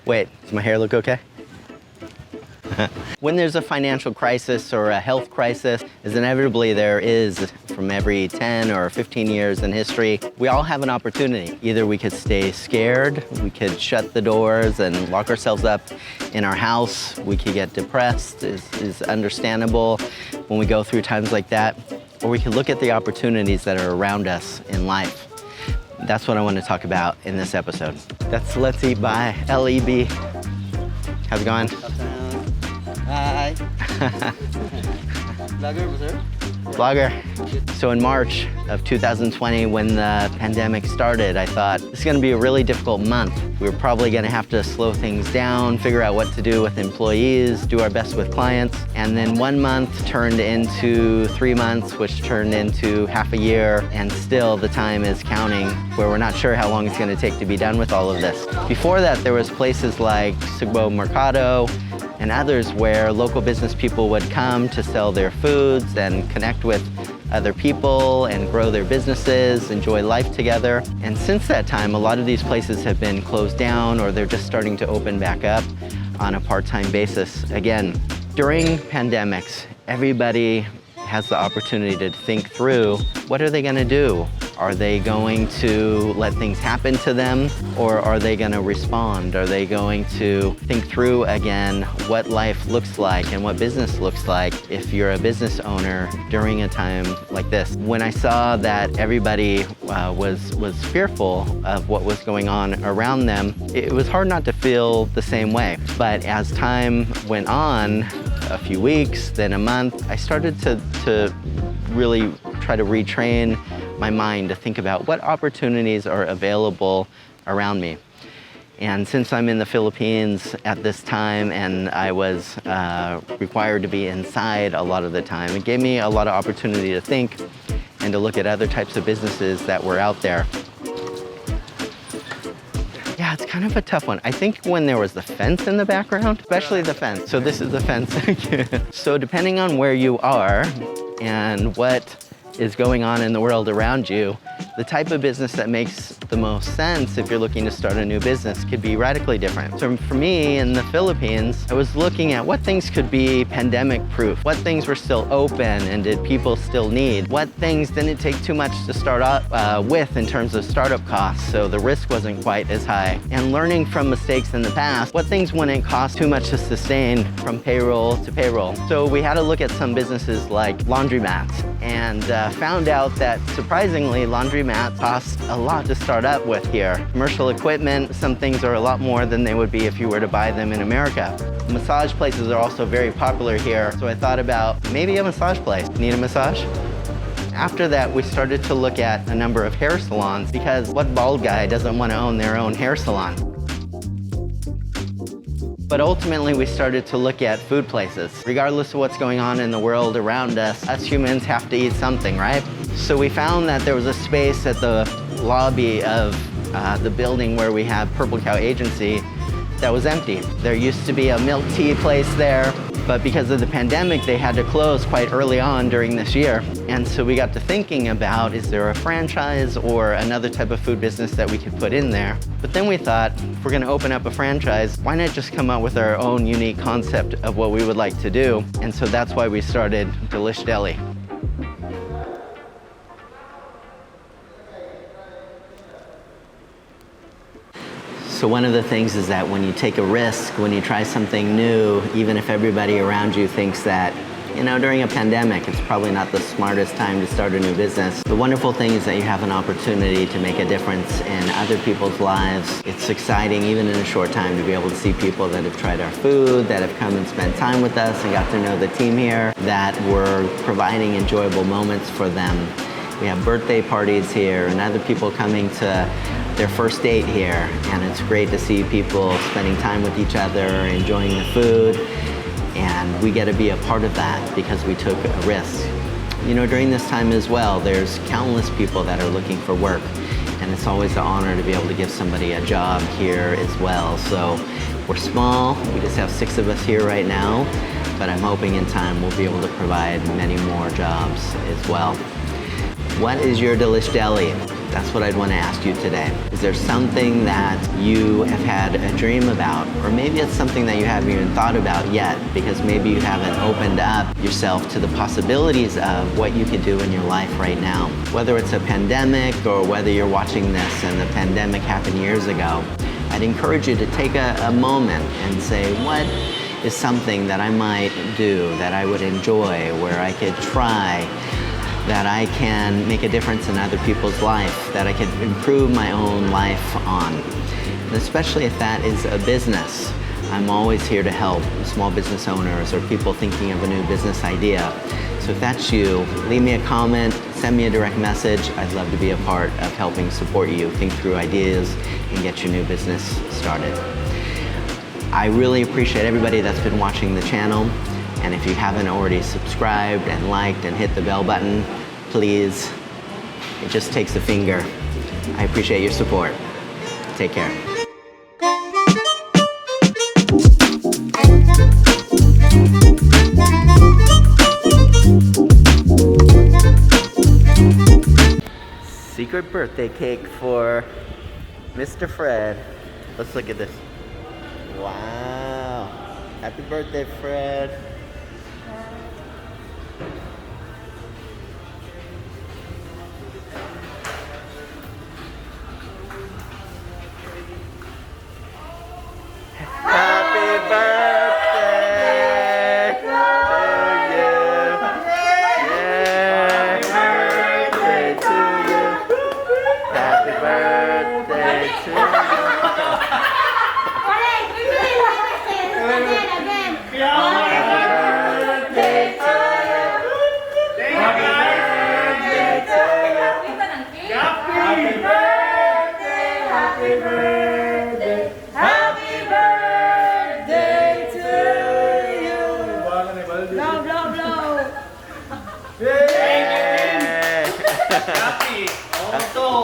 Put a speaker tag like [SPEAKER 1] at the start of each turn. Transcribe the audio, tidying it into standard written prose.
[SPEAKER 1] Wait, does my hair look okay? When there's a financial crisis or a health crisis, as inevitably there is from every 10 or 15 years in history, we all have an opportunity. Either we could stay scared, we could shut the doors and lock ourselves up in our house, we could get depressed, is understandable when we go through times like that, or we could look at the opportunities that are around us in life. That's what I want to talk about in this episode. That's Let's Eat by LEB. How's it going?
[SPEAKER 2] Hi. Vlogger, sir?
[SPEAKER 1] Vlogger. So in March of 2020, when the pandemic started, I thought this is going to be a really difficult month. We were probably going to have to slow things down, figure out what to do with employees, do our best with clients. And then 1 month turned into 3 months, which turned into half a year. And still the time is counting, where we're not sure how long it's going to take to be done with all of this. Before that, there was places like Cebu Mercado and others where local business people would come to sell their foods and connect with other people and grow their businesses, enjoy life together. And since that time, a lot of these places have been closed down or they're just starting to open back up on a part-time basis. Again, during pandemics, everybody has the opportunity to think through, what are they gonna do? Are they going to let things happen to them, or are they gonna respond? Are they going to think through again what life looks like and what business looks like if you're a business owner during a time like this? When I saw that everybody was fearful of what was going on around them, it was hard not to feel the same way. But as time went on, a few weeks, then a month, I started to really try to retrain my mind to think about what opportunities are available around me. And since I'm in the Philippines at this time and I was required to be inside a lot of the time, it gave me a lot of opportunity to think and to look at other types of businesses that were out there. Yeah, it's kind of a tough one. I think when there was the fence in the background, especially the fence. So this is the fence. So depending on where you are and what is going on in the world around you, the type of business that makes the most sense if you're looking to start a new business could be radically different. So for me in the Philippines, I was looking at what things could be pandemic proof, what things were still open and did people still need, what things didn't take too much to start up with in terms of startup costs, so the risk wasn't quite as high. And learning from mistakes in the past, what things wouldn't cost too much to sustain from payroll to payroll. So we had to look at some businesses like laundromats and found out that surprisingly laundromats cost a lot to start up with here. Commercial equipment, some things are a lot more than they would be if you were to buy them in America. Massage places are also very popular here, so I thought about maybe a massage place. Need a massage? After that, we started to look at a number of hair salons because what bald guy doesn't want to own their own hair salon? But ultimately, we started to look at food places. Regardless of what's going on in the world around us humans have to eat something, right? So we found that there was a space at the lobby of the building where we have Purple Cow Agency that was empty. There used to be a milk tea place there, but because of the pandemic, they had to close quite early on during this year. And so we got to thinking about, is there a franchise or another type of food business that we could put in there? But then we thought, if we're gonna open up a franchise, why not just come up with our own unique concept of what we would like to do? And so that's why we started Delish Deli. So one of the things is that when you take a risk, when you try something new, even if everybody around you thinks that, you know, during a pandemic, it's probably not the smartest time to start a new business. The wonderful thing is that you have an opportunity to make a difference in other people's lives. It's exciting, even in a short time, to be able to see people that have tried our food, that have come and spent time with us and got to know the team here, that we're providing enjoyable moments for them. We have birthday parties here and other people coming to their first date here, and it's great to see people spending time with each other, enjoying the food, and we get to be a part of that because we took a risk. You know, during this time as well, there's countless people that are looking for work, and it's always an honor to be able to give somebody a job here as well. So we're small, we just have 6 of us here right now, but I'm hoping in time we'll be able to provide many more jobs as well. What is your Delish Deli? That's what I'd want to ask you today. Is there something that you have had a dream about? Or maybe it's something that you haven't even thought about yet because maybe you haven't opened up yourself to the possibilities of what you could do in your life right now. Whether it's a pandemic or whether you're watching this and the pandemic happened years ago, I'd encourage you to take a moment and say, what is something that I might do, that I would enjoy, where I could try, that I can make a difference in other people's life, that I could improve my own life on. And especially if that is a business. I'm always here to help small business owners or people thinking of a new business idea. So if that's you, leave me a comment, send me a direct message. I'd love to be a part of helping support you think through ideas and get your new business started. I really appreciate everybody that's been watching the channel. And if you haven't already subscribed and liked and hit the bell button, please, it just takes a finger. I appreciate your support. Take care. Secret birthday cake for Mr. Fred. Let's look at this. Wow. Happy birthday, Fred. Happy birthday to you. Yeah. Happy birthday to you. Happy birthday to you.
[SPEAKER 3] Blow, blow, blow.
[SPEAKER 1] Yeah.
[SPEAKER 2] Happy! Oh,